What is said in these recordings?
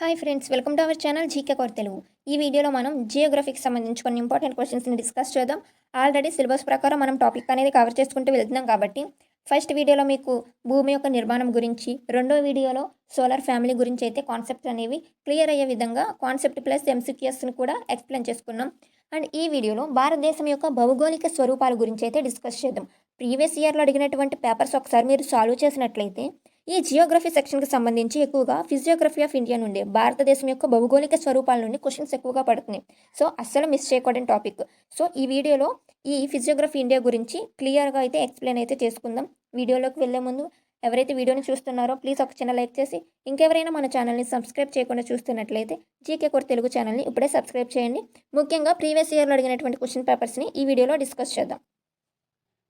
Hi friends, welcome to our channel GK core Telugu. ఈ వీడియోలో మనం జియోగ్రఫీకి సంబంధించి కొన్ని ఇంపార్టెంట్ క్వశ్చన్స్ని డిస్కస్ చేద్దాం. ఆల్రెడీ సిలబస్ ప్రకారం మనం టాపిక్ అనేది కవర్ చేసుకుంటూ వెళ్తున్నాం కాబట్టి ఫస్ట్ వీడియోలో మీకు భూమి యొక్క నిర్మాణం గురించి, రెండో వీడియోలో సోలార్ ఫ్యామిలీ గురించి అయితే కాన్సెప్ట్స్ అనేవి క్లియర్ అయ్యే విధంగా కాన్సెప్ట్ ప్లస్ ఎంసీక్యూస్ని కూడా ఎక్స్ప్లెయిన్ చేసుకున్నాం. అండ్ ఈ వీడియోలో భారతదేశం యొక్క భౌగోళిక స్వరూపాల గురించి అయితే డిస్కస్ చేద్దాం. ప్రీవియస్ ఇయర్లో అడిగినటువంటి పేపర్స్ ఒకసారి మీరు సాల్వ్ చేసినట్లయితే ఈ జియోగ్రఫీ సెక్షన్కి సంబంధించి ఎక్కువగా ఫిజియోగ్రఫీ ఆఫ్ ఇండియా నుండి భారతదేశం యొక్క భౌగోళిక స్వరూపాల నుండి క్వశ్చన్స్ ఎక్కువగా పడుతున్నాయి. సో అస్సలు మిస్ చేయకూడని టాపిక్. సో ఈ వీడియోలో ఈ ఫిజియోగ్రఫీ ఇండియా గురించి క్లియర్గా అయితే ఎక్స్ప్లెయిన్ అయితే చేసుకుందాం. వీడియోలోకి వెళ్ళే ముందు ఎవరైతే వీడియోని చూస్తున్నారో ప్లీజ్ ఒక చిన్న లైక్ చేసి, ఇంకెవరైనా మన ఛానల్ని సబ్స్క్రైబ్ చేయకుండా చూస్తున్నట్లయితే జీకే కోర్ తెలుగు ఛానల్ని ఇప్పుడే సబ్స్క్రైబ్ చేయండి. ముఖ్యంగా ప్రీవియస్ ఇయర్లో అడిగినటువంటి క్వశ్చన్ పేపర్స్ని ఈ వీడియోలో డిస్కస్ చేద్దాం.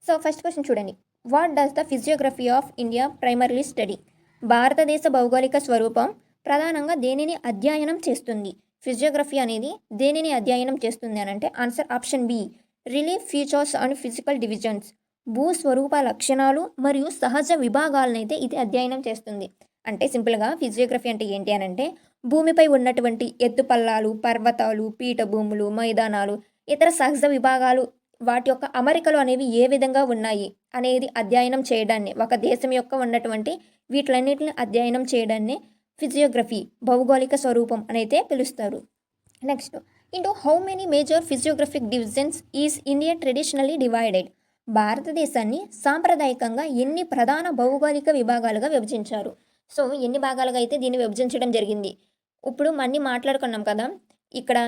సో ఫస్ట్ క్వశ్చన్ చూడండి. What does the physiography of India primarily study? భారతదేశ భౌగోళిక స్వరూపం ప్రధానంగా దేనిని అధ్యయనం చేస్తుంది? ఫిజియోగ్రఫీ అనేది దేనిని అధ్యయనం చేస్తుంది అని అంటే answer option B, relief features and physical divisions. భూస్వరూప లక్షణాలు మరియు సహజ విభాగాలనైతే ఇది అధ్యయనం చేస్తుంది. అంటే సింపుల్గా ఫిజియోగ్రఫీ అంటే ఏంటి అని అంటే భూమిపై ఉన్నటువంటి ఎత్తుపల్లాలు, పర్వతాలు, పీఠభూములు, మైదానాలు, ఇతర సహజ విభాగాలు, వాటి యొక్క అమరికలు అనేవి ఏ విధంగా ఉన్నాయి అనేది అధ్యయనం చేయడాన్ని, ఒక దేశం యొక్క ఉన్నటువంటి వీటిలన్నిటిని అధ్యయనం చేయడాన్ని ఫిజియోగ్రఫీ, భౌగోళిక స్వరూపం అనైతే పిలుస్తారు. Next, into how many major physiographic divisions is India traditionally divided? భారతదేశాన్ని సాంప్రదాయకంగా ఎన్ని ప్రధాన భౌగోళిక విభాగాలుగా విభజించారు? సో ఎన్ని భాగాలుగా అయితే దీన్ని విభజించడం జరిగింది. ఇప్పుడు మళ్ళీ మాట్లాడుకున్నాం కదా, ఇక్కడ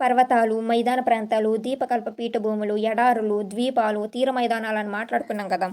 పర్వతాలు, మైదాన ప్రాంతాలు, దీపకల్ప పీఠభూములు, ఎడారులు, ద్వీపాలు, తీర మైదానాలు అని మాట్లాడుకున్నాం కదా.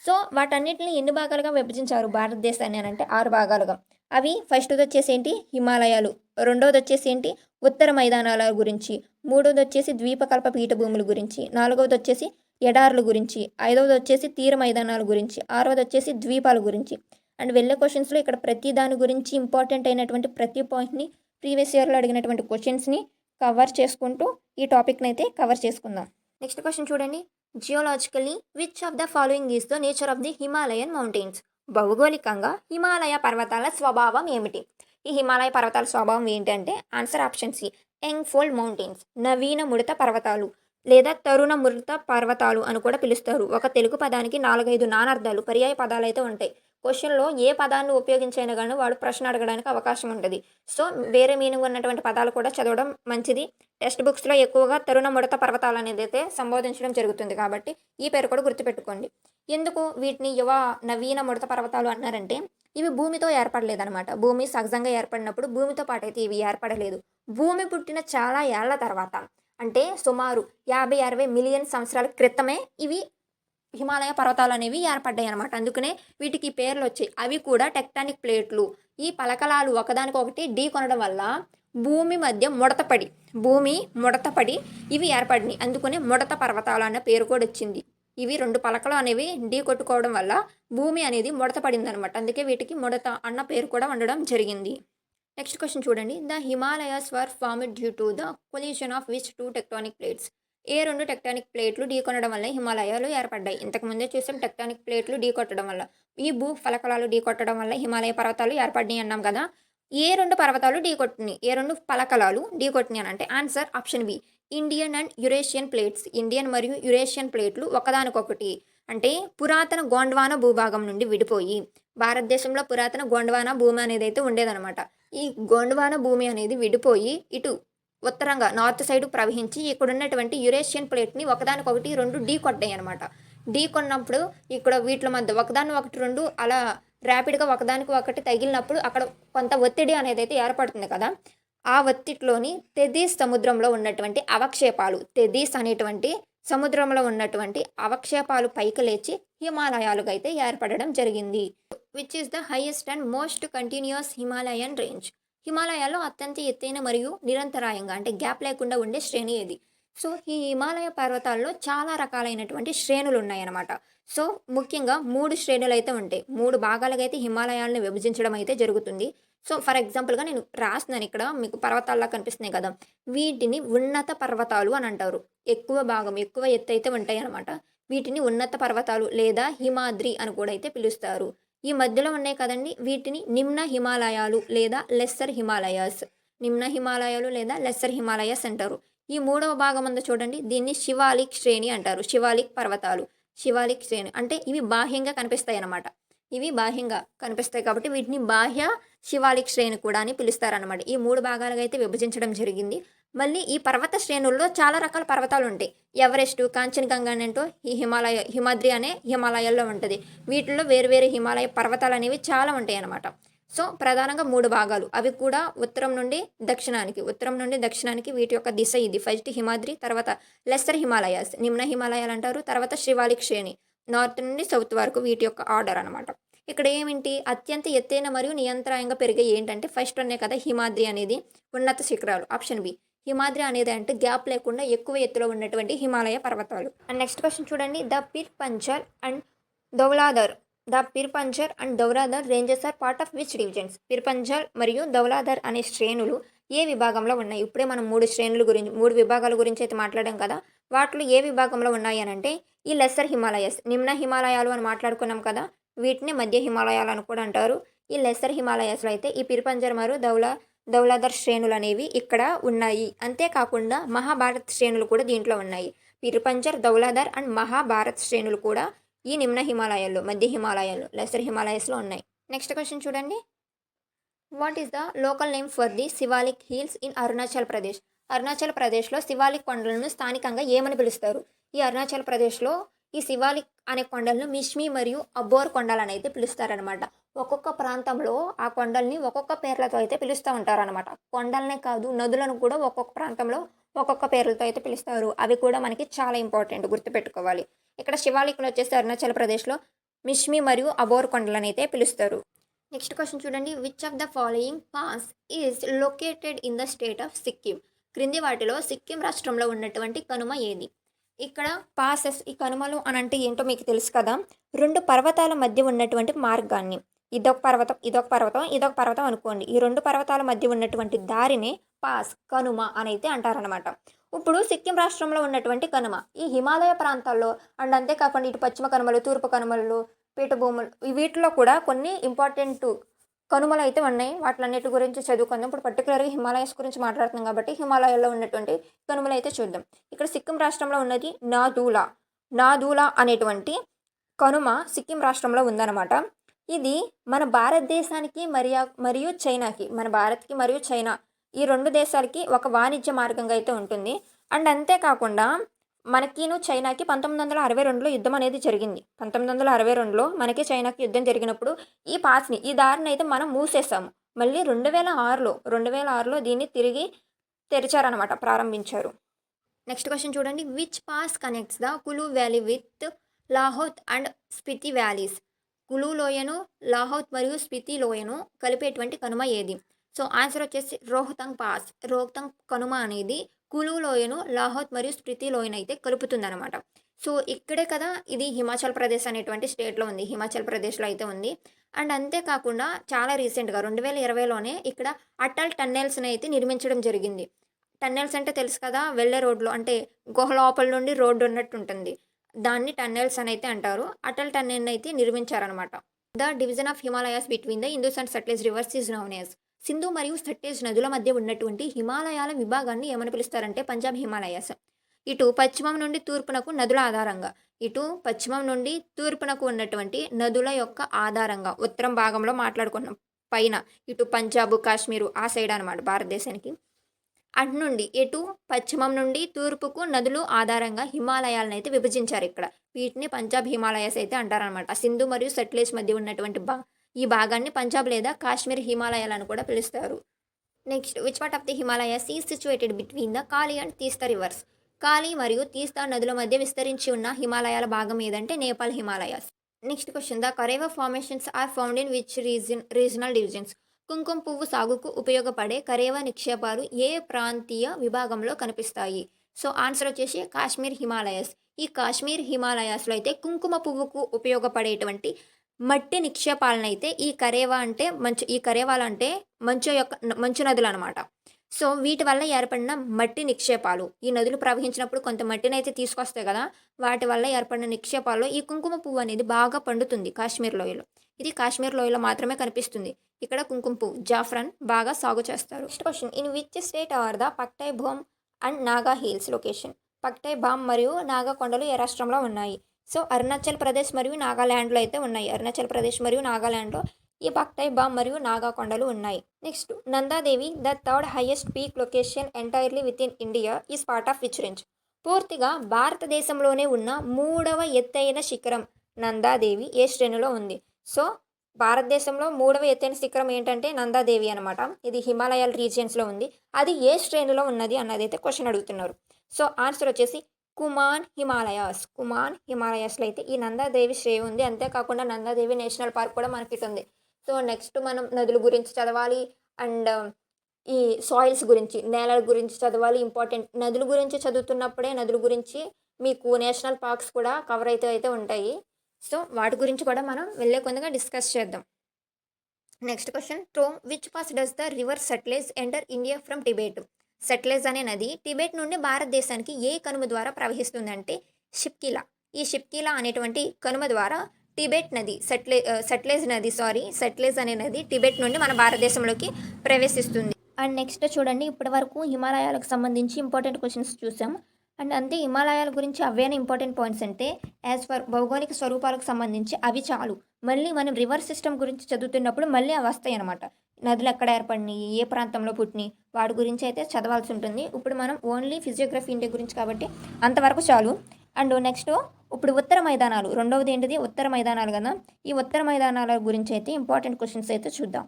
సో వాటన్నిటిని ఎన్ని భాగాలుగా విభజించారు భారతదేశాన్ని అని అంటే 6 భాగాలుగా. అవి ఫస్ట్ది వచ్చేసి ఏంటి, హిమాలయాలు. రెండోది వచ్చేసి ఏంటి, ఉత్తర మైదానాల గురించి. మూడోది వచ్చేసి ద్వీపకల్ప పీఠభూముల గురించి. నాలుగవది వచ్చేసి ఎడారుల గురించి. ఐదవది వచ్చేసి తీర మైదానాల గురించి. ఆరవది వచ్చేసి ద్వీపాల గురించి. అండ్ వెళ్ళే క్వశ్చన్స్లో ఇక్కడ ప్రతి దాని గురించి ఇంపార్టెంట్ అయినటువంటి ప్రతి పాయింట్ని, ప్రీవియస్ ఇయర్లో అడిగినటువంటి క్వశ్చన్స్ని కవర్ చేసుకుంటూ ఈ టాపిక్ని అయితే కవర్ చేసుకుందాం. నెక్స్ట్ క్వశ్చన్ చూడండి. Geologically which of the following is the nature of the Himalayan mountains? భౌగోళికంగా హిమాలయ పర్వతాల స్వభావం ఏమిటి? ఈ హిమాలయ పర్వతాల స్వభావం ఏంటంటే answer option C, young fold mountains, నవీన ముడత పర్వతాలు లేదా తరుణ మృత పర్వతాలు అని కూడా పిలుస్తారు. ఒక తెలుగు పదానికి 4-5 నానార్థాలు, పర్యాయ పదాలు అయితే ఉంటాయి. క్వశ్చన్లో ఏ పదాన్ని ఉపయోగించైనా కానీ వాడు ప్రశ్న అడగడానికి అవకాశం ఉంటుంది. సో వేరే మీనింగ్ ఉన్నటువంటి పదాలు కూడా చదవడం మంచిది. టెక్స్ట్ బుక్స్లో ఎక్కువగా తరుణ ముడత పర్వతాలు అనేది అయితే సంబోధించడం జరుగుతుంది కాబట్టి ఈ పేరు కూడా గుర్తుపెట్టుకోండి. ఎందుకు వీటిని నవీన ముడత పర్వతాలు అన్నారంటే ఇవి భూమితో ఏర్పడలేదన్నమాట. భూమి సహజంగా ఏర్పడినప్పుడు భూమితో పాటు అయితే ఇవి ఏర్పడలేదు. భూమి పుట్టిన చాలా ఏళ్ల తర్వాత, అంటే సుమారు 50-60 మిలియన్ సంవత్సరాల క్రితమే ఇవి హిమాలయ పర్వతాలు అనేవి ఏర్పడ్డాయి అనమాట. అందుకనే వీటికి పేర్లు వచ్చాయి. అవి కూడా టెక్టానిక్ ప్లేట్లు. ఈ పలకలాలు ఒకదానికొకటి ఢీ కొనడం వల్ల భూమి మధ్య భూమి ముడతపడి ఇవి ఏర్పడినాయి. అందుకనే ముడత పర్వతాలు అన్న పేరు కూడా వచ్చింది. ఇవి 2 పలకలు అనేవి ఢీ కొట్టుకోవడం వల్ల భూమి అనేది ముడత పడింది అనమాట. అందుకే వీటికి ముడత అన్న పేరు కూడా ఉండడం జరిగింది. నెక్స్ట్ క్వశ్చన్ చూడండి. The Himalayas were formed due to the collision of which 2 tectonic plates? A 2 tectonic ప్లేట్లు ఢీకొనడం వల్ల హిమాలయాలు ఏర్పడ్డాయి? ఇంతకుముందే చూసాం టెక్టానిక్ ప్లేట్లు ఢీకొట్టడం వల్ల, ఈ భూ ఫలకలాలు ఢీకొట్టడం వల్ల హిమాలయ పర్వతాలు ఏర్పడినాయి అన్నాం కదా. ఏ 2 పర్వతాలు ఢీకొట్టినాయి, ఏ 2 పలకలాలు ఢీకొట్టినాయి అని అంటే answer option B, Indian and Eurasian plates. Indian మరియు యురేషియన్ ప్లేట్లు ఒకదానికొకటి, అంటే పురాతన గోండ్వానా భూభాగం నుండి విడిపోయి భారతదేశంలో పురాతన గోండ్వానా భూమి అనేది అయితే ఉండేదన్నమాట. ఈ గోండ్వానా భూమి అనేది విడిపోయి ఇటు ఉత్తరంగా నార్త్ సైడ్ ప్రవహించి ఇక్కడ ఉన్నటువంటి యురేషియన్ ప్లేట్ని ఒకదానికొకటి 2 ఢీ కొట్టాయి అనమాట. ఢీ కొన్నప్పుడు ఇక్కడ వీటి మధ్య ఒకదాని ఒకటి 2 అలా ర్యాపిడ్గా ఒకదానికి ఒకటి తగిలినప్పుడు అక్కడ కొంత ఒత్తిడి అనేది అయితే ఏర్పడుతుంది కదా. ఆ ఒత్తిడిలోని తెదీస్ సముద్రంలో ఉన్నటువంటి అవక్షేపాలు, తెదీస్ అనేటువంటి సముద్రంలో ఉన్నటువంటి అవక్షేపాలు పైకి లేచి హిమాలయాలుగా అయితే ఏర్పడడం జరిగింది. Which is the highest and most continuous Himalayan range? హిమాలయాల్లో అత్యంత ఎత్తైన మరియు నిరంతరాయంగా, అంటే గ్యాప్ లేకుండా ఉండే శ్రేణి ఏది? సో ఈ హిమాలయ పర్వతాల్లో చాలా రకాలైనటువంటి శ్రేణులు ఉన్నాయన్నమాట. సో ముఖ్యంగా 3 శ్రేణులు అయితే ఉంటాయి. 3 భాగాలుగా అయితే హిమాలయాలను విభజించడం అయితే జరుగుతుంది. సో ఫర్ ఎగ్జాంపుల్గా నేను రాస్తున్నాను, ఇక్కడ మీకు పర్వతాల్లా కనిపిస్తున్నాయి కదా, వీటిని ఉన్నత పర్వతాలు అని అంటారు. ఎక్కువ భాగం, ఎక్కువ ఎత్తు అయితే ఉంటాయి అన్నమాట. వీటిని ఉన్నత పర్వతాలు లేదా హిమాద్రి అని కూడా అయితే పిలుస్తారు. ఈ మధ్యలో ఉన్నాయి కదండి, వీటిని నిమ్న హిమాలయాలు లేదా లెస్సర్ హిమాలయాస్, నిమ్న హిమాలయాలు లేదా లెస్సర్ హిమాలయాస్ అంటారు. ఈ మూడవ భాగం ఉంది చూడండి, దీన్ని శివాలిక్ శ్రేణి అంటారు. శివాలిక్ పర్వతాలు, శివాలిక్ శ్రేణి అంటే ఇవి బాహ్యంగా కనిపిస్తాయి అన్నమాట. ఇవి బాహ్యంగా కనిపిస్తాయి కాబట్టి వీటిని బాహ్య శివాలిక్ శ్రేణి కూడా అని పిలుస్తారనమాట. ఈ మూడు భాగాలుగా అయితే విభజించడం జరిగింది. మళ్ళీ ఈ పర్వత శ్రేణుల్లో చాలా రకాల పర్వతాలు ఉంటాయి. ఎవరెస్టు, కాంచనగంగా అనేంటో ఈ హిమాద్రి అనే హిమాలయాల్లో ఉంటుంది. వీటిల్లో వేరు వేరు హిమాలయ పర్వతాలు అనేవి చాలా ఉంటాయి అన్నమాట. సో ప్రధానంగా మూడు భాగాలు, అవి కూడా ఉత్తరం నుండి దక్షిణానికి వీటి యొక్క దిశ ఇది. ఫస్ట్ హిమాద్రి, తర్వాత లెస్సర్ హిమాలయాస్, నిమ్న హిమాలయాలు అంటారు, తర్వాత శివాలిక్ శ్రేణి, నార్త్ నుండి సౌత్ వరకు వీటి యొక్క ఆర్డర్ అనమాట. ఇక్కడ ఏమిటి, అత్యంత ఎత్తైన మరియు నియంత్రణంగా పెరిగే ఏంటంటే ఫస్ట్ ఉన్నాయి కదా హిమాద్రి అనేది ఉన్నత శిఖరాలు. ఆప్షన్ బి హిమాద్రి అనేది అంటే గ్యాప్ లేకుండా ఎక్కువ ఎత్తులో ఉన్నటువంటి హిమాలయ పర్వతాలు. అండ్ నెక్స్ట్ క్వశ్చన్ చూడండి, the Pir Panjal and Dhauladhar ranges are part of which divisions? Pir Panjal మరియు దౌలాధర్ అనే శ్రేణులు ఏ విభాగంలో ఉన్నాయి? ఇప్పుడే మనం మూడు విభాగాల గురించి అయితే మాట్లాడాం కదా, వాటిలో ఏ విభాగంలో ఉన్నాయి అని అంటే ఈ లెస్సర్ హిమాలయస్, నిమ్న హిమాలయాలు అని మాట్లాడుకున్నాం కదా, వీటిని మధ్య హిమాలయాలు అని కూడా అంటారు. ఈ లెస్సర్ హిమాలయాస్లో అయితే ఈ పిర్పంజర్ మరియు దౌలాధర్ శ్రేణులు అనేవి ఇక్కడ ఉన్నాయి. అంతేకాకుండా మహాభారత్ శ్రేణులు కూడా దీంట్లో ఉన్నాయి. పిర్పంజర్, దౌలాధర్ అండ్ మహాభారత్ శ్రేణులు కూడా ఈ నిమ్న హిమాలయాల్లో, మధ్య హిమాలయాల్లో, లెస్సర్ హిమాలయాస్లో ఉన్నాయి. నెక్స్ట్ క్వశ్చన్ చూడండి, what is the local name for the Shivalik hills in Arunachal Pradesh? Arunachal ప్రదేశ్లో శివాలిక్ కొండలను స్థానికంగా ఏమని పిలుస్తారు? ఈ అరుణాచల్ ప్రదేశ్లో ఈ శివాలిక్ అనే కొండలను మిష్మి మరియు అబోర్ కొండలని అయితే పిలుస్తారనమాట. ఒక్కొక్క ప్రాంతంలో ఆ కొండల్ని ఒక్కొక్క పేర్లతో అయితే పిలుస్తూ ఉంటారనమాట. కొండలనే కాదు, నదులను కూడా ఒక్కొక్క ప్రాంతంలో ఒక్కొక్క పేర్లతో అయితే పిలుస్తారు. అవి కూడా మనకి చాలా ఇంపార్టెంట్, గుర్తుపెట్టుకోవాలి. ఇక్కడ శివాలిక్లు వచ్చేసి అరుణాచల్ ప్రదేశ్లో మిష్మి మరియు అబోర్ కొండలని అయితే పిలుస్తారు. నెక్స్ట్ క్వశ్చన్ చూడండి, which of the following pass is located in the state of Sikkim? క్రింది వాటిలో సిక్కిం రాష్ట్రంలో ఉన్నటువంటి కనుమ ఏది? ఇక్కడ పాసెస్, ఈ కనుమలు అని అంటే ఏంటో మీకు తెలుసు కదా, రెండు పర్వతాల మధ్య ఉన్నటువంటి మార్గాన్ని, ఇదొక పర్వతం అనుకోండి, ఈ రెండు పర్వతాల మధ్య ఉన్నటువంటి దారిని పాస్, కనుమ అని అయితే అంటారనమాట. ఇప్పుడు సిక్కిం రాష్ట్రంలో ఉన్నటువంటి కనుమ ఈ హిమాలయ ప్రాంతాల్లో అండ్ అంతేకాకుండా ఇటు పశ్చిమ కనుమలు, తూర్పు కనుమలు, పీఠభూములు, వీటిలో కూడా కొన్ని ఇంపార్టెంట్ కనుమలు అయితే ఉన్నాయి. వాటిలన్నిటి గురించి చదువుకుందాం. ఇప్పుడు పర్టికులర్గా హిమాలయస్ గురించి మాట్లాడుతున్నాం కాబట్టి హిమాలయాల్లో ఉన్నటువంటి కనుమలు అయితే చూద్దాం. ఇక్కడ సిక్కిం రాష్ట్రంలో ఉన్నది నాదూలా అనేటువంటి కనుమ సిక్కిం రాష్ట్రంలో ఉందన్నమాట. ఇది మన భారతదేశానికి మరియు చైనాకి, మన భారత్కి మరియు చైనా ఈ రెండు దేశాలకి ఒక వాణిజ్య మార్గంగా అయితే ఉంటుంది. అండ్ అంతేకాకుండా మనకిను చైనాకి 1962లో యుద్ధం అనేది జరిగింది. 1962లో మనకి చైనాకి యుద్ధం జరిగినప్పుడు ఈ దారిని అయితే మనం మూసేసాము. మళ్ళీ 2006లో దీన్ని తిరిగి తెరిచారనమాట, ప్రారంభించారు. నెక్స్ట్ క్వశ్చన్ చూడండి, which pass connects the Kullu valley with Lahaul and Spiti valleys? Kullu లోయను, లాహౌత్ మరియు స్పితి లోయను కలిపేటువంటి కనుమ ఏది? సో ఆన్సర్ వచ్చేసి రోహతంగ్ పాస్. రోహతంగ్ కనుమ అనేది కులు లోయను, లాహౌత్ మరియు స్పితి లోయను అయితే కలుపుతుందన్నమాట. సో ఇక్కడే కదా ఇది హిమాచల్ ప్రదేశ్ అనేటువంటి స్టేట్లో ఉంది, హిమాచల్ ప్రదేశ్లో అయితే ఉంది. అండ్ అంతేకాకుండా చాలా రీసెంట్గా 2020లోనే ఇక్కడ అటల్ టన్నెల్స్ని అయితే నిర్మించడం జరిగింది. టన్నెల్స్ అంటే తెలుసు కదా, వెళ్ళే రోడ్లు అంటే గుహ లోపల నుండి రోడ్డు ఉన్నట్టు ఉంటుంది, దాన్ని టన్నెల్స్ అని అయితే అంటారు. అటల్ టన్నెల్ని అయితే నిర్మించారనమాట. The division of Himalayas between the Indus and Sutlej rivers is known as? Sindhu మరియు సట్లెజ్ నదుల మధ్య ఉన్నటువంటి హిమాలయాల విభాగాన్ని ఏమని పిలుస్తారంటే పంజాబ్ హిమాలయాస్. ఇటు పశ్చిమం నుండి తూర్పునకు నదుల ఆధారంగా, ఉన్నటువంటి నదుల యొక్క ఆధారంగా ఉత్తరం భాగంలో మాట్లాడుకున్నాం పైన, ఇటు పంజాబ్, కాశ్మీరు ఆ సైడ్ అనమాట భారతదేశానికి. అటు నుండి ఇటు పశ్చిమం నుండి తూర్పుకు నదులు ఆధారంగా హిమాలయాలను అయితే విభజించారు ఇక్కడ. వీటిని పంజాబ్ హిమాలయాస్ అయితే అంటారనమాట. సింధు మరియు సట్లెజ్ మధ్య ఉన్నటువంటి ఈ భాగాన్ని పంజాబ్ లేదా కాశ్మీర్ హిమాలయాలను కూడా పిలుస్తారు. Next, which part of the Himalayas is situated between the Kali and Teesta rivers? Kali మరియు తీస్తా నదుల మధ్య విస్తరించి ఉన్న హిమాలయాల భాగం ఏదంటే Nepal Himalayas. Next question, the Karewa formations are found in which regional divisions? కుంకుమ పువ్వు సాగుకు ఉపయోగపడే కరేవా నిక్షేపాలు ఏ ప్రాంతీయ విభాగంలో కనిపిస్తాయి? సో ఆన్సర్ వచ్చేసి కాశ్మీర్ హిమాలయాస్. ఈ కాశ్మీర్ హిమాలయాస్లో అయితే కుంకుమ పువ్వుకు ఉపయోగపడేటువంటి మట్టి నిక్షేపాలను అయితే ఈ కరేవాలు అంటే మంచు నదులు అనమాట. సో వీటి వల్ల ఏర్పడిన మట్టి నిక్షేపాలు, ఈ నదులు ప్రవహించినప్పుడు కొంత మట్టిని అయితే తీసుకొస్తాయి కదా, వాటి వల్ల ఏర్పడిన నిక్షేపాల్లో ఈ కుంకుమ పువ్వు అనేది బాగా పండుతుంది కాశ్మీర్ లోయలో. ఇది కాశ్మీర్ లోయలో మాత్రమే కనిపిస్తుంది. ఇక్కడ కుంకుమ పువ్వు జాఫ్రాన్ బాగా సాగు చేస్తారు. Next question, in which state are the పక్టై Bum and Naga hills location? పక్టై బామ్ మరియు నాగా కొండలు ఏ రాష్ట్రంలో ఉన్నాయి? సో అరుణాచల్ ప్రదేశ్ మరియు నాగాల్యాండ్లో అయితే ఉన్నాయి. అరుణాచల్ ప్రదేశ్ మరియు నాగాల్యాండ్లో ఈ పక్టై బామ్ మరియు నాగా కొండలు ఉన్నాయి. Next, Nanda Devi the third highest peak location entirely with in India is part of which range? పూర్తిగా భారతదేశంలోనే ఉన్న 3వ ఎత్తైన శిఖరం నందాదేవి ఏ శ్రేణిలో ఉంది? సో భారతదేశంలో 3వ ఎత్తైన శిఖరం ఏంటంటే నందాదేవి అనమాట. ఇది హిమాలయాల రీజియన్స్లో ఉంది. అది ఏ శ్రేణిలో ఉన్నది అన్నది అయితే క్వశ్చన్ అడుగుతున్నారు. సో ఆన్సర్ వచ్చేసి కుమాన్ హిమాలయాస్లో అయితే ఈ నందాదేవి శ్రేణి ఉంది. అంతేకాకుండా నందాదేవి నేషనల్ పార్క్ కూడా మనకి ఇటు ఉంది. సో నెక్స్ట్ మనం నదుల గురించి చదవాలి అండ్ ఈ సాయిల్స్ గురించి, నేలల గురించి చదవాలి. ఇంపార్టెంట్, నదుల గురించి చదువుతున్నప్పుడే నదుల గురించి మీకు నేషనల్ పార్క్స్ కూడా కవర్ అయితే ఉంటాయి. సో వాటి గురించి కూడా మనం వెళ్ళే కొద్దిగా డిస్కస్ చేద్దాం. Next question, through which pass does the river Sutlej enter India from Tibet? Sutlej అనే నది టిబెట్ నుండి భారతదేశానికి ఏ కనుమ ద్వారా ప్రవహిస్తుందంటే షిప్కిలా. ఈ షిప్కిలా అనేటువంటి కనుమ ద్వారా టిబెట్ నది సట్లెజ్ అనే నది టిబెట్ నుండి మన భారతదేశంలోకి ప్రవేశిస్తుంది. అండ్ నెక్స్ట్ చూడండి, ఇప్పటి వరకు హిమాలయాలకు సంబంధించి ఇంపార్టెంట్ క్వశ్చన్స్ చూసాం. అండ్ అంతే, హిమాలయాల గురించి అవేనా ఇంపార్టెంట్ పాయింట్స్ అంటే యాజ్ ఫర్ భౌగోళిక స్వరూపాలకు సంబంధించి అవి చాలు. మళ్ళీ మనం రివర్ సిస్టమ్ గురించి చదువుతున్నప్పుడు మళ్ళీ అవి వస్తాయి అనమాట. నదులు ఎక్కడ ఏర్పడినాయి, ఏ ప్రాంతంలో పుట్టినాయి, వాటి గురించి అయితే చదవాల్సి ఉంటుంది. ఇప్పుడు మనం ఓన్లీ ఫిజియోగ్రఫీ ఇండియా గురించి కాబట్టి అంతవరకు చాలు. అండ్ నెక్స్ట్, ఇప్పుడు ఉత్తర మైదానాలు, రెండవది ఏంటిది ఉత్తర మైదానాలు కదా. ఈ ఉత్తర మైదానాల గురించి అయితే ఇంపార్టెంట్ క్వశ్చన్స్ అయితే చూద్దాం.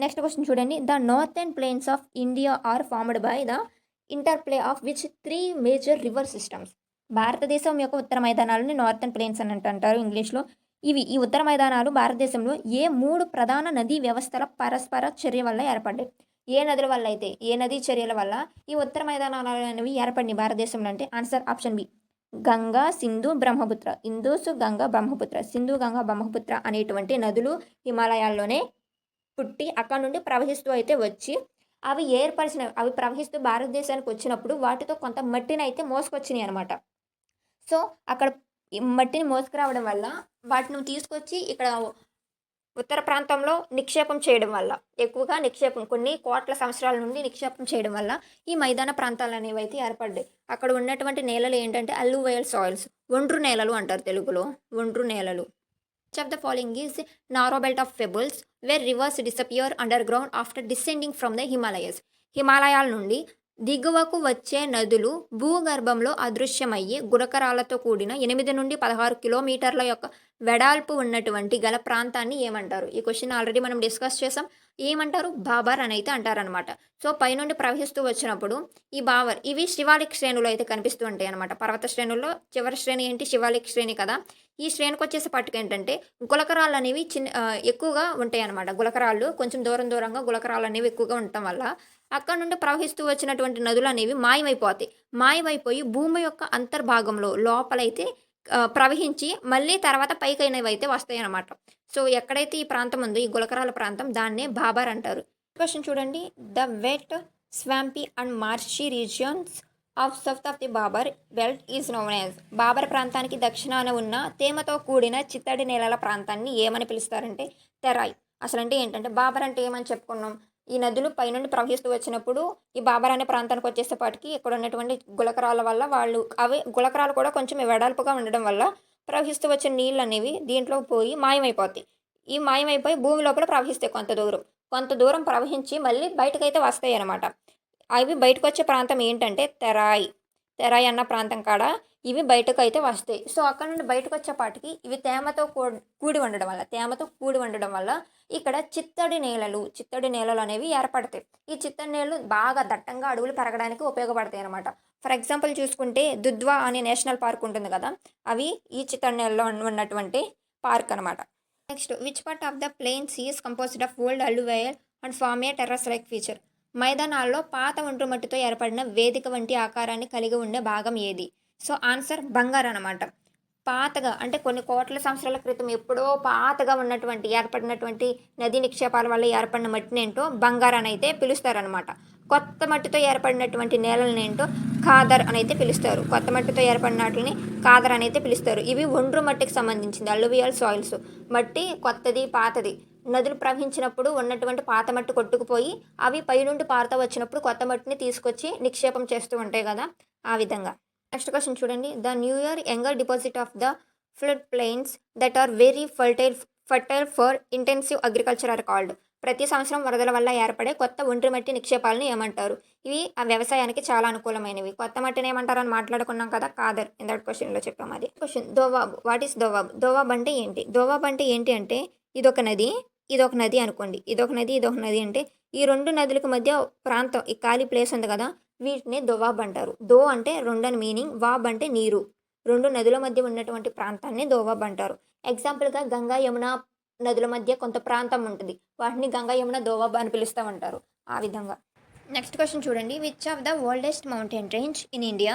నెక్స్ట్ క్వశ్చన్ చూడండి, the northern plains of India are formed by the interplay of which 3 major river systems? భారతదేశం యొక్క ఉత్తర మైదానాలని నార్థన్ ప్లేన్స్ అని అంటారు ఇంగ్లీష్లో. ఈ ఉత్తర మైదానాలు భారతదేశంలో ఏ 3 ప్రధాన నదీ వ్యవస్థల పరస్పర చర్య వల్ల ఏర్పడ్డాయి? ఏ నదుల వల్ల అయితే, ఏ నదీ చర్యల వల్ల ఈ ఉత్తర మైదానాలు అనేవి ఏర్పడినాయి భారతదేశంలో అంటే answer option B, Ganga, Sindhu, Brahmaputra. Indus, Ganga, Brahmaputra. Sindhu, Ganga, Brahmaputra అనేటువంటి నదులు హిమాలయాల్లోనే పుట్టి అక్కడ నుండి ప్రవహిస్తూ అయితే వచ్చి అవి ప్రవహిస్తూ భారతదేశానికి వచ్చినప్పుడు వాటితో కొంత మట్టిని అయితే మోసుకొచ్చినాయి అనమాట. సో అక్కడ ఈ మట్టిని మోసుకురావడం వల్ల వాటిని తీసుకొచ్చి ఇక్కడ ఉత్తర ప్రాంతంలో నిక్షేపం చేయడం వల్ల, ఎక్కువగా నిక్షేపం కొన్ని కోట్ల సంవత్సరాల నుండి నిక్షేపం చేయడం వల్ల ఈ మైదాన ప్రాంతాలు అనేవి అయితే ఏర్పడ్డాయి. అక్కడ ఉన్నటువంటి నేలలు ఏంటంటే అల్లువయల్ సాయిల్స్, ఒండ్రు నేలలు అంటారు తెలుగులో, ఒండ్రు నేలలు. Which of the following is narrow belt of pebbles where rivers disappear underground after descending from the Himalayas? హిమాలయాల నుండి దిగువకు వచ్చే నదులు భూగర్భంలో అదృశ్యమయ్యి గులకరాలతో కూడిన 8 నుండి 16 కిలోమీటర్ల యొక్క వెడల్పు ఉన్నటువంటి గల ప్రాంతాన్ని ఏమంటారు? ఈ క్వశ్చన్ ఆల్రెడీ మనం డిస్కస్ చేసాం. ఏమంటారు? బాబర్ అని అయితే అంటారనమాట. సో పైనుండి ప్రవహిస్తూ వచ్చినప్పుడు ఈ బాబర్ ఇవి శివాలిక్ శ్రేణులు అయితే కనిపిస్తూ ఉంటాయి అనమాట. పర్వత శ్రేణుల్లో చివరి శ్రేణి ఏంటి? శివాలిక్ శ్రేణి కదా. ఈ శ్రేణికి వచ్చేసి పట్టుకు ఏంటంటే గులకరాళ్ళు అనేవి ఎక్కువగా ఉంటాయి అనమాట. గులకరాళ్ళు కొంచెం దూరంగా గులకరాళ్ళు అనేవి ఎక్కువగా ఉండటం వల్ల అక్కడ నుండి ప్రవహిస్తూ వచ్చినటువంటి నదులు అనేవి మాయమైపోయి భూమి యొక్క అంతర్భాగంలో లోపలైతే ప్రవహించి మళ్ళీ తర్వాత పైకైనవి అయితే వస్తాయి అన్నమాట. సో ఎక్కడైతే ఈ ప్రాంతం ఉందో ఈ గులకరాల ప్రాంతం దాన్నే బాబర్ అంటారు. క్వశ్చన్ చూడండి, the wet swampy and marshy regions of south of the Bhabar belt is known as. Bhabar ప్రాంతానికి దక్షిణాన ఉన్న తేమతో కూడిన చిత్తడి నేలల ప్రాంతాన్ని ఏమని పిలుస్తారంటే తెరాయ్. అసలు అంటే ఏంటంటే బాబర్ అంటే ఏమని చెప్పుకున్నాం, ఈ నదులు పైనుండి ప్రవహిస్తూ వచ్చినప్పుడు ఈ బాబర్ అనే ప్రాంతానికి వచ్చేసేపాటికి ఇక్కడ ఉన్నటువంటి గులకరాల వల్ల అవి గులకరాలు కూడా కొంచెం వెడల్పుగా ఉండడం వల్ల ప్రవహిస్తూ వచ్చిన నీళ్ళు అనేవి దీంట్లో పోయి మాయమైపోతాయి. ఈ మాయమైపోయి భూమి లోపల ప్రవహిస్తాయి కొంత దూరం ప్రవహించి మళ్ళీ బయటకైతే వస్తాయి అన్నమాట. అవి బయటకు వచ్చే ప్రాంతం ఏంటంటే తెరాయ్ అన్న ప్రాంతం కాడ ఇవి బయటకు అయితే వస్తాయి. సో అక్కడ నుండి బయటకు వచ్చేపాటికి ఇవి తేమతో కూడి ఉండడం వల్ల ఇక్కడ చిత్తడి నేలలు అనేవి ఏర్పడతాయి. ఈ చిత్తడి నేలలు బాగా దట్టంగా అడవులు పెరగడానికి ఉపయోగపడతాయి అనమాట. ఫర్ ఎగ్జాంపుల్ చూసుకుంటే దుధ్వా అనే నేషనల్ పార్క్ ఉంటుంది కదా, అవి ఈ చిత్తడి నేలలో ఉన్నటువంటి పార్క్ అనమాట. Next, which part of the plains is composed of old alluvial and form a terrace like feature? మైదానాల్లో పాత ఒండ్రు మట్టితో ఏర్పడిన వేదిక వంటి ఆకారాన్ని కలిగి ఉండే భాగం ఏది? సో ఆన్సర్ బంగారు అనమాట. పాతగా అంటే కొన్ని కోట్ల సంవత్సరాల క్రితం ఎప్పుడో పాతగా ఏర్పడినటువంటి నదీ నిక్షేపాల వల్ల ఏర్పడిన మట్టిని ఏంటో బంగారు అని అయితే పిలుస్తారనమాట. కొత్త మట్టితో ఏర్పడినటువంటి నేలలను ఏంటో ఖాదర్ అని అయితే పిలుస్తారు. కొత్త మట్టితో ఏర్పడిన వాటిని ఖాదర్ అని అయితే పిలుస్తారు. ఇవి ఒండ్రు మట్టికి సంబంధించింది అల్లువియల్ సాయిల్స్. మట్టి కొత్తది, పాతది. నదులు ప్రవహించినప్పుడు ఉన్నటువంటి పాత మట్టి కొట్టుకుపోయి అవి పైనుండి పారుతా వచ్చినప్పుడు కొత్త మట్టిని తీసుకొచ్చి నిక్షేపం చేస్తూ ఉంటాయి కదా, ఆ విధంగా. నెక్స్ట్ క్వశ్చన్ చూడండి. The newer younger deposit of the flood plains that are very fertile for intensive agriculture are called. ప్రతి సంవత్సరం వరదల వల్ల ఏర్పడే కొత్త ఒండ్రి మట్టి నిక్షేపాలను ఏమంటారు? ఇవి ఆ వ్యవసాయానికి చాలా అనుకూలమైనవి. కొత్త మట్టిని ఏమంటారు అని మాట్లాడుకున్నాం కదా, ఖాదర్. ఇందాక క్వశ్చన్లో చెప్పాము అది. Question Doab. What is Doab? Doab అంటే ఏంటి? దోవాబ్ అంటే ఏంటి అంటే ఇదొక నది, ఇదొక నది అనుకోండి. ఇదొక నది, ఇదొక నది అంటే ఈ రెండు నదులకు మధ్య ప్రాంతం, ఈ ఖాళీ ప్లేస్ ఉంది కదా, వీటిని దోవాబ్ అంటారు. దో అంటే రెండు అని మీనింగ్, వాబ్ అంటే నీరు. రెండు నదుల మధ్య ఉన్నటువంటి ప్రాంతాన్ని దోవాబ్ అంటారు. ఎగ్జాంపుల్గా గంగా యమున నదుల మధ్య కొంత ప్రాంతం ఉంటుంది, వాటిని గంగా యమున దోవాబ్ అని పిలుస్తూ ఉంటారు, ఆ విధంగా. నెక్స్ట్ క్వశ్చన్ చూడండి. Which of the oldest mountain range in India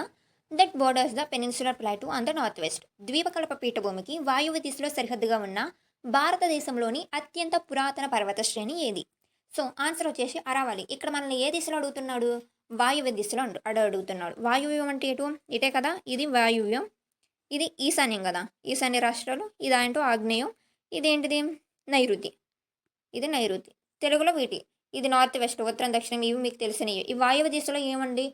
that borders the peninsular plateau on the north west. ద్వీపకల్ప పీఠభూమికి వాయువ్య దిశలో సరిహద్దుగా ఉన్న భారతదేశంలోని అత్యంత పురాతన పర్వత శ్రేణి ఏది? సో ఆన్సర్ వచ్చేసి అరావలి. ఇక్కడ మనల్ని ఏ దిశలో అడుగుతున్నాడు? వాయువ్య దిశలో అడుగుతున్నాడు. వాయువ్యం అంటే ఎటు? ఇటే కదా, ఇది వాయువ్యం, ఇది ఈశాన్యం కదా, ఈశాన్య రాష్ట్రాలు. ఇది ఏంటో ఆగ్నేయం, ఇదేంటిది నైరుతి, ఇది నైరుతి. తెలుగులో వీటి, ఇది నార్త్ వెస్ట్, ఉత్తరం దక్షిణం, ఇవి మీకు తెలిసినవి. ఈ వాయువ్య దిశలో ఏమండి?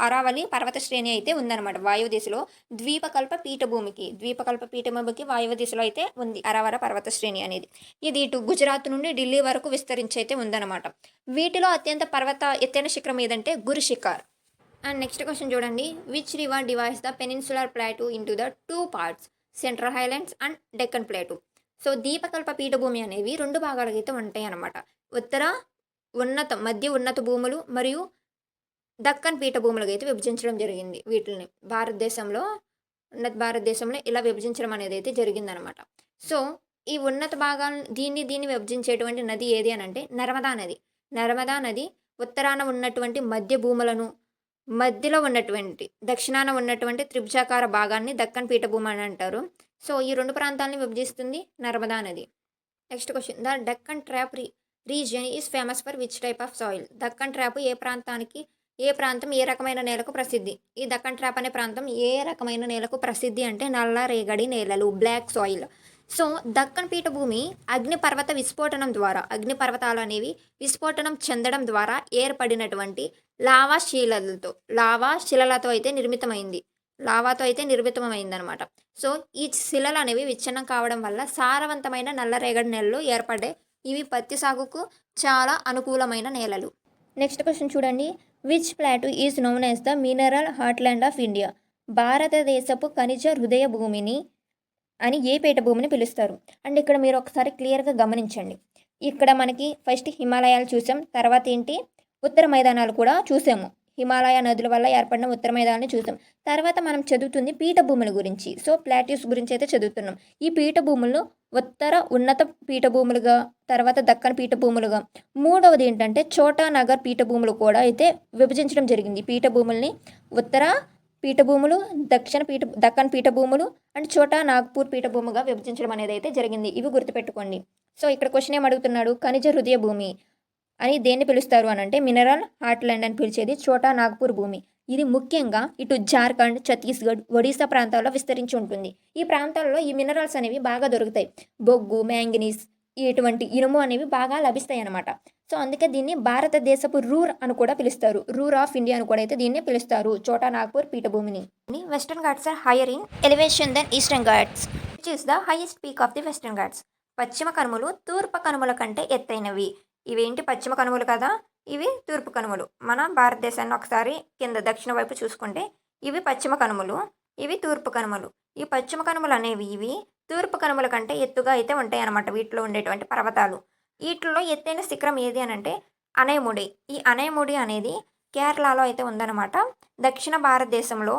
అరావలి పర్వత శ్రేణి అయితే ఉందన్నమాట. వాయువ్య దిశలో ద్వీపకల్ప పీఠభూమికి వాయువ్య దిశలో అయితే ఉంది అరావర పర్వత శ్రేణి అనేది. ఇది ఇటు గుజరాత్ నుండి ఢిల్లీ వరకు విస్తరించి అయితే ఉందన్నమాట. వీటిలో అత్యంత ఎత్తైన శిఖరం ఏదంటే Guru Shikhar. And next question చూడండి. Which river divides the peninsular plateau into the two parts, central highlands and Deccan plateau. So దీపకల్ప పీఠభూమి అనేవి రెండు భాగాలుగా అయితే ఉంటాయి అన్నమాట. మధ్య ఉన్నత భూములు మరియు దక్కన్ పీఠభూములుగా అయితే విభజించడం జరిగింది. వీటిని భారతదేశంలో ఇలా విభజించడం అనేది అయితే జరిగిందనమాట. సో ఈ ఉన్నత భాగాలను దీన్ని విభజించేటువంటి నది ఏది అని అంటే నర్మదా నది ఉత్తరాన ఉన్నటువంటి మధ్య భూములను, మధ్యలో ఉన్నటువంటి దక్షిణాన ఉన్నటువంటి త్రిభుజాకార భాగాన్ని దక్కన్ పీఠభూమి అని అంటారు. సో ఈ రెండు ప్రాంతాలని విభజిస్తుంది నర్మదా నది. Next question. The Deccan trap region is famous for which type of soil. Deccan trap ఏ ప్రాంతం ఏ రకమైన నేలకు ప్రసిద్ధి? ఈ దక్కన్ ట్రాప్ అనే ప్రాంతం ఏ రకమైన నేలకు ప్రసిద్ధి అంటే నల్ల రేగడి నేలలు, బ్లాక్ సాయిల్. సో దక్కన్ పీఠభూమి అగ్నిపర్వతాలు అనేవి విస్ఫోటనం చెందడం ద్వారా ఏర్పడినటువంటి లావా శిలలతో అయితే నిర్మితమైందనమాట. సో ఈ శిలలు అనేవి విచ్ఛిన్నం కావడం వల్ల సారవంతమైన నల్లరేగడి నేలలు ఏర్పడే ఇవి పత్తి సాగుకు చాలా అనుకూలమైన నేలలు. నెక్స్ట్ క్వశ్చన్ చూడండి. Which plateau is known as the mineral heartland of India. భారతదేశపు ఖనిజ హృదయ భూమిని అని ఏ పీఠభూమిని పిలుస్తారు? అండ్ ఇక్కడ మీరు ఒకసారి క్లియర్గా గమనించండి. ఇక్కడ మనకి ఫస్ట్ హిమాలయాలు చూసాం, తర్వాత ఏంటి ఉత్తర మైదానాలు కూడా చూసాము. హిమాలయ నదుల వల్ల ఏర్పడిన ఉత్తర మైదానాన్ని చూసాం. తర్వాత మనం చదువుతుంది పీఠభూముల గురించి. సో ప్లాట్యూస్ గురించి అయితే చదువుతున్నాం. ఈ పీఠభూములను ఉత్తర ఉన్నత పీఠభూములుగా, తర్వాత దక్కన్ పీఠభూములుగా, మూడవది ఏంటంటే చోటా నగర్ పీఠభూములు కూడా అయితే విభజించడం జరిగింది. పీఠభూముల్ని ఉత్తర పీఠభూములు, దక్కన్ పీఠభూములు అండ్ చోటా నాగ్పూర్ పీఠభూమిగా విభజించడం అనేది అయితే జరిగింది. ఇవి గుర్తుపెట్టుకోండి. సో ఇక్కడ క్వశ్చన్ ఏం అడుగుతున్నాడు? ఖనిజ హృదయ భూమి అని దేన్ని పిలుస్తారు అని అంటే మినరల్ హార్ట్లాండ్ అని పిలిచేది చోటా నాగ్పూర్ భూమి. ఇది ముఖ్యంగా ఇటు జార్ఖండ్, ఛత్తీస్గఢ్, ఒడిశా ప్రాంతాల్లో విస్తరించి ఉంటుంది. ఈ ప్రాంతాల్లో ఈ మినరల్స్ అనేవి బాగా దొరుకుతాయి. బొగ్గు, మ్యాంగనీస్, ఇటువంటి ఇనుము అనేవి బాగా లభిస్తాయి అన్నమాట. సో అందుకే దీన్ని భారతదేశపు రూర్ అని కూడా పిలుస్తారు. రూర్ ఆఫ్ ఇండియా అని కూడా అయితే దీన్ని పిలుస్తారు, చోటా నాగ్పూర్ పీఠభూమిని. Western ghats are higher in elevation than eastern ghats which is the highest peak of the western ghats. పశ్చిమ కనుమలు తూర్పు కనుమల కంటే ఎత్తైనవి. ఇవేంటి? పశ్చిమ కనుమలు కదా, ఇవి తూర్పు కనుమలు. మన భారతదేశాన్ని ఒకసారి కింద దక్షిణ వైపు చూసుకుంటే ఇవి పశ్చిమ కనుమలు, ఇవి తూర్పు కనుమలు. ఈ పశ్చిమ కనుమలు అనేవి ఇవి తూర్పు కనుమల కంటే ఎత్తుగా అయితే ఉంటాయి అన్నమాట. వీటిలో ఉండేటువంటి పర్వతాలు. వీటిలో ఎత్తైన శిఖరం ఏది అని అంటే అనైముడి. ఈ అనైముడి అనేది కేరళలో అయితే ఉందన్నమాట. దక్షిణ భారతదేశంలో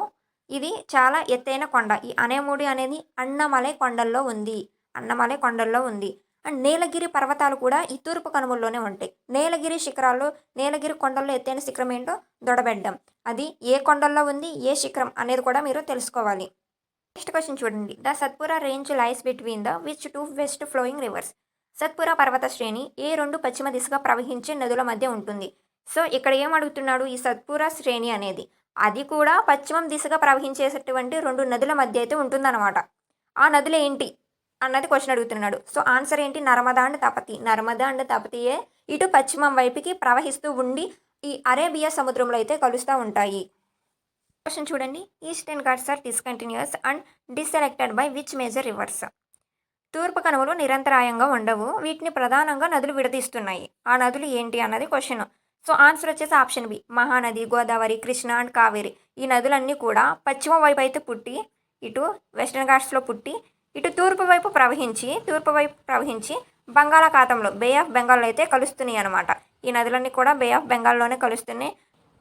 ఇది చాలా ఎత్తైన కొండ. ఈ అనైముడి అనేది అన్నమలై కొండల్లో ఉంది. అండ్ నీలగిరి పర్వతాలు కూడా ఈ తూర్పు కనుమల్లోనే ఉంటాయి. నీలగిరి కొండల్లో ఎత్తైన శిఖరం ఏంటో దొడబెడ్డం. అది ఏ కొండల్లో ఉంది, ఏ శిఖరం అనేది కూడా మీరు తెలుసుకోవాలి. నెక్స్ట్ క్వశ్చన్ చూడండి. The Satpura range lies between the which two west flowing reverse. Satpura పర్వత శ్రేణి ఏ రెండు పశ్చిమ దిశగా ప్రవహించే నదుల మధ్య ఉంటుంది? సో ఇక్కడ ఏం అడుగుతున్నాడు, ఈ సత్పురా శ్రేణి అనేది అది కూడా పశ్చిమం దిశగా ప్రవహించేటటువంటి 2 నదుల మధ్య అయితే ఉంటుందన్నమాట. ఆ నదులు ఏంటి అన్నది క్వశ్చన్ అడుగుతున్నాడు. సో ఆన్సర్ ఏంటి, నర్మదా అండ్ తపతి. నర్మదా అండ్ తపతియే ఇటు పశ్చిమం వైపుకి ప్రవహిస్తూ ఉండి ఈ అరేబియా సముద్రంలో అయితే కలుస్తూ ఉంటాయి. క్వశ్చన్ చూడండి, eastern ghats are discontinuous and dissected by which major rivers. తూర్పు కనుమలు నిరంతరాయంగా ఉండవు, వీటిని ప్రధానంగా నదులు విడదీస్తున్నాయి. ఆ నదులు ఏంటి అన్నది క్వశ్చన్. సో ఆన్సర్ వచ్చేసి option B, Mahanadi, Godavari, Krishna and Kaveri. ఈ నదులన్నీ కూడా పశ్చిమ వైపు అయితే పుట్టి ఇటు వెస్టర్న్ ఘాట్స్లో పుట్టి ఇటు తూర్పు వైపు ప్రవహించి బంగాళాఖాతంలో బే ఆఫ్ బెంగాల్లో అయితే కలుస్తున్నాయి అనమాట. ఈ నదులన్నీ కూడా బే ఆఫ్ బెంగాల్లోనే కలుస్తున్నాయి.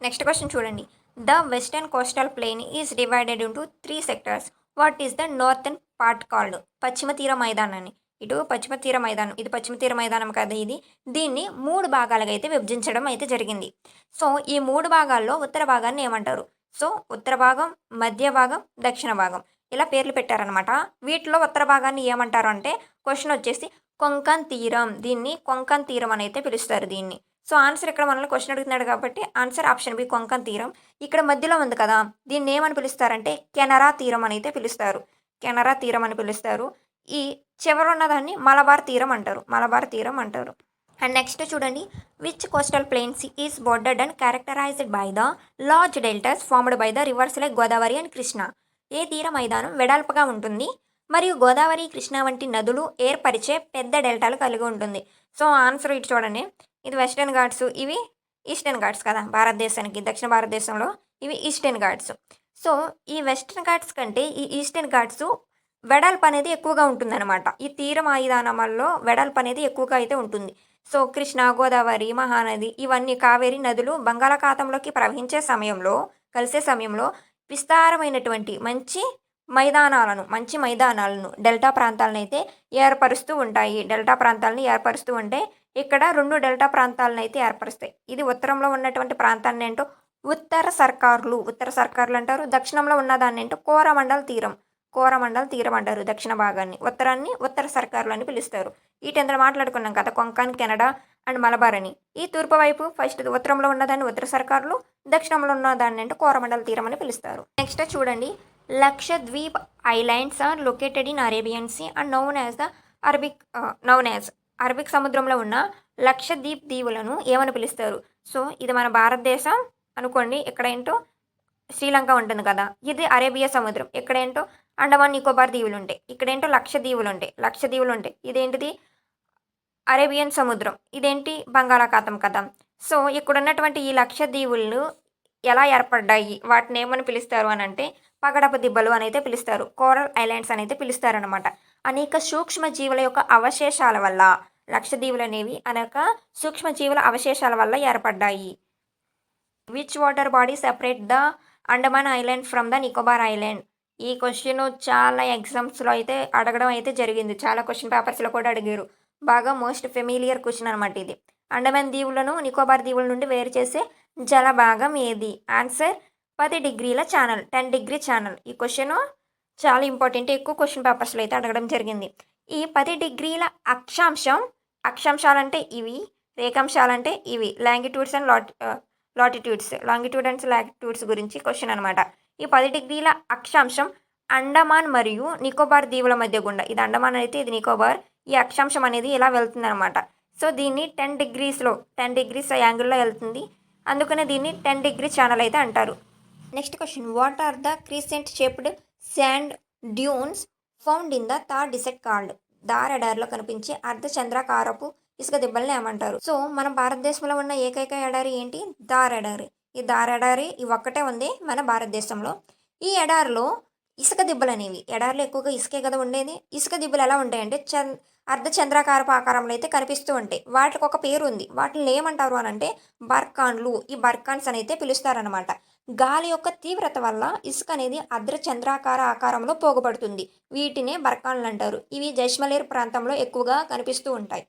నెక్స్ట్ క్వశ్చన్ చూడండి, the western coastal plain is divided into 3 sectors. What is the northern part called. పశ్చిమ తీర మైదానాన్ని, ఇటు పశ్చిమ తీర మైదానం, ఇది పశ్చిమ తీర మైదానం కదా ఇది, దీన్ని 3 భాగాలుగా అయితే విభజించడం అయితే జరిగింది. సో ఈ 3 భాగాల్లో ఉత్తర భాగాన్ని ఏమంటారు. సో ఉత్తర భాగం, మధ్య భాగం, దక్షిణ భాగం ఇలా పేర్లు పెట్టారనమాట. వీటిలో ఉత్తర భాగాన్ని ఏమంటారు అంటే క్వశ్చన్ వచ్చేసి కొంకన్ తీరం. దీన్ని కొంకన్ తీరం అని అయితే పిలుస్తారు దీన్ని. సో ఆన్సర్ ఇక్కడ మనల్ని క్వశ్చన్ అడుగుతున్నాడు కాబట్టి ఆన్సర్ ఆప్షన్ బి, కొంకన్ తీరం. ఇక్కడ మధ్యలో ఉంది కదా, దీన్ని ఏమని పిలుస్తారంటే కెనరా తీరం అని అయితే పిలుస్తారు. కెనరా తీరం అని పిలుస్తారు. ఈ చివర ఉన్నదాన్ని మలబార్ తీరం అంటారు. మలబార్ తీరం అంటారు. అండ్ నెక్స్ట్ చూడండి, which coastal plains is bordered and characterized by the large deltas formed by the rivers like Godavari and Krishna. ఏ తీర మైదానం వెడల్పుగా ఉంటుంది మరియు గోదావరి, కృష్ణ వంటి నదులు ఏర్పరిచే పెద్ద డెల్టాలు కలిగి ఉంటుంది. సో ఆన్సర్ ఇటు చూడండి, ఇది వెస్టర్న్ ఘాట్స్, ఇవి ఈస్టర్న్ ఘాట్స్ కదా భారతదేశానికి. దక్షిణ భారతదేశంలో ఇవి ఈస్టర్న్ ఘాట్స్. సో ఈ వెస్టర్న్ ఘాట్స్ కంటే ఈ ఈస్టర్న్ ఘాట్స్ వెడల్పు అనేది ఎక్కువగా ఉంటుందన్నమాట. ఈ తీర మైదానాల్లో వెడల్పు అనేది ఎక్కువగా అయితే ఉంటుంది. సో కృష్ణ, గోదావరి, మహానది, ఇవన్నీ కావేరి నదులు బంగాళాఖాతంలోకి ప్రవహించే సమయంలో, కలిసే సమయంలో విస్తారమైనటువంటి మంచి మైదానాలను డెల్టా ప్రాంతాలను అయితే ఏర్పరుస్తూ ఉంటాయి. డెల్టా ప్రాంతాలను ఏర్పరుస్తూ ఉంటే ఇక్కడ 2 డెల్టా ప్రాంతాలను అయితే ఏర్పరుస్తాయి. ఇది ఉత్తరంలో ఉన్నటువంటి ప్రాంతాన్ని ఏంటో ఉత్తర సర్కార్లు అంటారు. దక్షిణంలో ఉన్నదాన్ని ఏంటో కోరమండల్ తీరం అంటారు. దక్షిణ భాగాన్ని, ఉత్తరాన్ని ఉత్తర సర్కార్లు అని పిలుస్తారు. ఈ టెందర మాట్లాడుకున్నాం కదా, కొంకన్, కెనడా అండ్ మలబార్ అని. ఈ తూర్పు వైపు ఫస్ట్ ఉత్తరంలో ఉన్నదాన్ని ఉత్తర సర్కార్లు, దక్షిణంలో ఉన్నదాన్ని అంటే కోరమండల్ తీరం అని పిలుస్తారు. నెక్స్ట్ చూడండి, Lakshadweep islands are located in Arabian sea and known as Arabic సముద్రంలో ఉన్న లక్షద్వీప్ దీవులను ఏమని పిలుస్తారు. సో ఇది మన భారతదేశం అనుకోండి, ఇక్కడ ఏంటో శ్రీలంక ఉంటుంది కదా, ఇది అరేబియా సముద్రం. ఇక్కడేంటో అండమాన్ నికోబార్ దీవులు ఉంటాయి, ఇక్కడేంటో లక్షద్వీపులు ఉంటాయి. ఇదేంటిది అరేబియన్ సముద్రం, ఇదేంటి బంగాళాఖాతం కదా. సో ఇక్కడ ఉన్నటువంటి ఈ లక్షద్వీపులు ఎలా ఏర్పడ్డాయి, వాటిని ఏమని పిలుస్తారు అని అంటే పగడపు దిబ్బలు అని అయితే పిలుస్తారు. కోరల్ ఐలాండ్స్ అని అయితే పిలుస్తారనమాట. అనేక సూక్ష్మజీవుల యొక్క అవశేషాల వల్ల లక్షద్వీపులు అనేవి అనేక సూక్ష్మజీవుల అవశేషాల వల్ల ఏర్పడ్డాయి. Which water body separate the Andaman island from the Nicobar island. ఈ క్వశ్చన్ చాలా ఎగ్జామ్స్లో అయితే అడగడం అయితే జరిగింది. చాలా క్వశ్చన్ పేపర్స్లో కూడా అడిగారు. బాగా మోస్ట్ ఫెమిలియర్ క్వశ్చన్ అనమాట ఇది. అండమాన్ దీవులను నికోబార్ దీవుల నుండి వేరు చేసే జలభాగం ఏది. ఆన్సర్ 10 డిగ్రీల ఛానల్, 10 డిగ్రీ ఛానల్. ఈ క్వశ్చన్ చాలా ఇంపార్టెంట్, ఎక్కువ క్వశ్చన్ పేపర్స్లో అయితే అడగడం జరిగింది. ఈ 10 డిగ్రీల అక్షాంశాలంటే ఇవి, రేఖాంశాలంటే ఇవి. Longitudes and longitude and latitudes గురించి క్వశ్చన్ అనమాట. ఈ 10 డిగ్రీల అక్షాంశం అండమాన్ మరియు నికోబార్ దీవుల మధ్య గుండా, ఇది అండమాన్ అయితే ఇది నికోబార్, ఈ అక్షాంశం అనేది ఇలా వెళ్తుంది అనమాట. సో దీన్ని 10 డిగ్రీస్ యాంగిల్లో వెళ్తుంది, అందుకనే దీన్ని 10 డిగ్రీ ఛానల్ అయితే అంటారు. Next question, what are the crescent shaped sand dunes found in the Thar desert called. Thar ఎడారిలో కనిపించే అర్ధచంద్రాకారపు ఇసుక దిబ్బల్ని ఏమంటారు. సో మన భారతదేశంలో ఉన్న ఏకైక ఎడారి ఏంటి, థార్ ఎడారి. ఈ థార్ ఎడారి ఒక్కటే ఉంది మన భారతదేశంలో. ఈ ఎడారిలో ఇసుక దిబ్బలు అనేవి, ఎడారిలో ఎక్కువగా ఇసుకే కదా ఉండేది. ఇసుక దిబ్బలు ఎలా ఉంటాయంటే అర్ధచంద్రాకారపు ఆకారంలో అయితే కనిపిస్తూ ఉంటాయి. వాటికి ఒక పేరు ఉంది, వాటిని ఏమంటారు అని అంటే బర్కాన్లు. ఈ బర్కాన్స్ అని అయితే పిలుస్తారనమాట. గాలి యొక్క తీవ్రత వల్ల ఇసుక అనేది అర్ధచంద్రాకార ఆకారంలో పోగుపడుతుంది. వీటినే బర్కాన్లు అంటారు. ఇవి జైష్మలేర్ ప్రాంతంలో ఎక్కువగా కనిపిస్తూ ఉంటాయి.